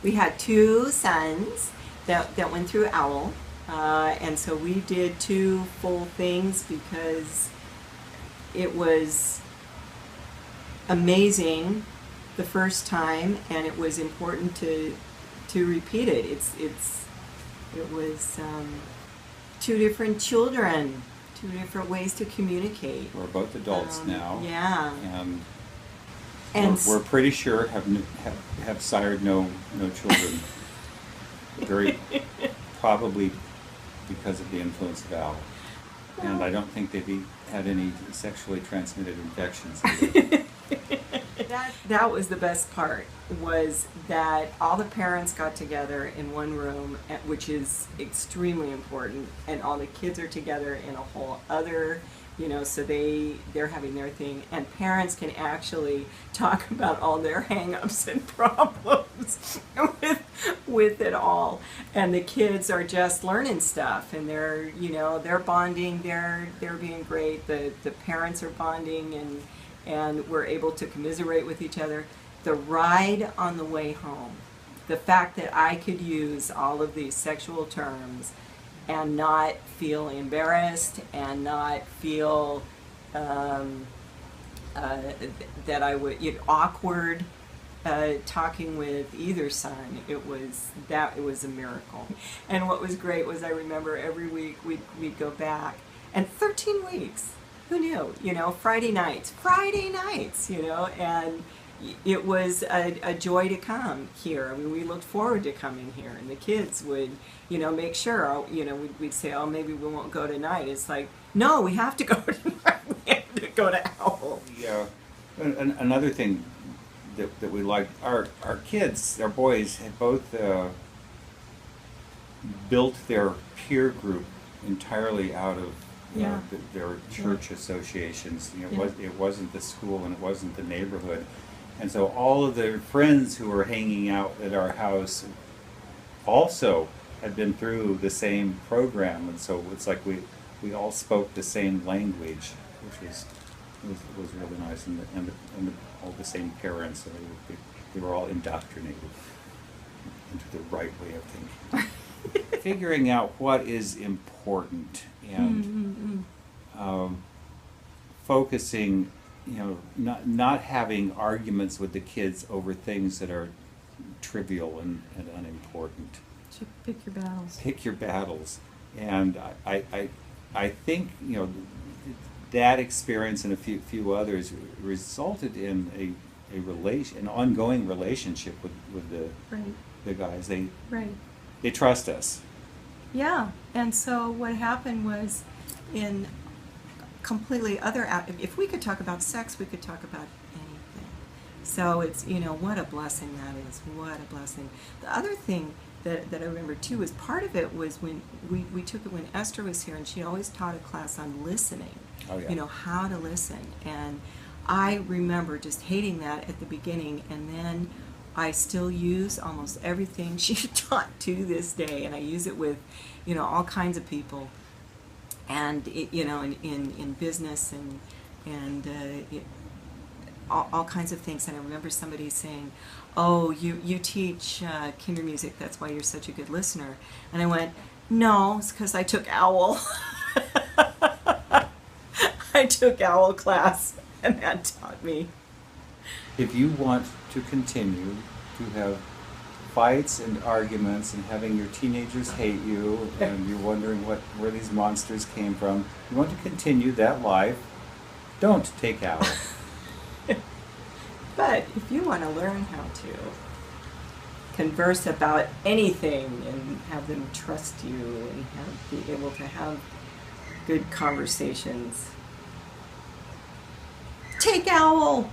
we had two sons that went through OWL, and so we did two full things because it was amazing the first time, and it was important to repeat it. It was two different children, two different ways to communicate. We're both adults now. Yeah. And we're pretty sure have sired no children. Very probably because of the influence of OWL. And I don't think they've had any sexually transmitted infections either. That was the best part, was that all the parents got together in one room, which is extremely important, and all the kids are together in a whole other, so they're having their thing, and parents can actually talk about all their hang-ups and problems with it all, and the kids are just learning stuff, and they're bonding, they're being great, the parents are bonding, and we're able to commiserate with each other. The ride on the way home, the fact that I could use all of these sexual terms and not feel embarrassed and not feel that I would awkward talking with either son, it was a miracle. And what was great was I remember every week we'd go back, and 13 weeks. Who knew? Friday nights, and it was a joy to come here. I mean, we looked forward to coming here, and the kids would, make sure, we'd say, oh, maybe we won't go tonight. It's like, no, we have to go tonight. We have to go to OWL. Yeah. Another thing that we liked, our kids, our boys, had both built their peer group entirely out of their church associations. It wasn't the school and it wasn't the neighborhood. And so all of their friends who were hanging out at our house also had been through the same program, and so it's like we all spoke the same language, which was really nice, and all the same parents, so they were all indoctrinated into the right way of thinking. Figuring out what is important and focusing, not having arguments with the kids over things that are trivial and unimportant. So pick your battles. Pick your battles. And I think, that experience and a few others resulted in an ongoing relationship with the guys. They trust us. Yeah, and so what happened was, in completely other, if we could talk about sex, we could talk about anything. So it's, what a blessing that is, what a blessing. The other thing that I remember too was part of it was when we took it when Esther was here, and she always taught a class on listening. Oh, yeah. How to listen. And I remember just hating that at the beginning, and then I still use almost everything she taught to this day, and I use it with, all kinds of people, and in business and all kinds of things. And I remember somebody saying, "Oh, you teach kinder music. That's why you're such a good listener." And I went, "No, it's because I took OWL. I took OWL class, and that taught me." If you want to continue to have fights and arguments and having your teenagers hate you and you're wondering where these monsters came from, you want to continue that life, don't take OWL. But if you want to learn how to converse about anything and have them trust you and be able to have good conversations, take OWL.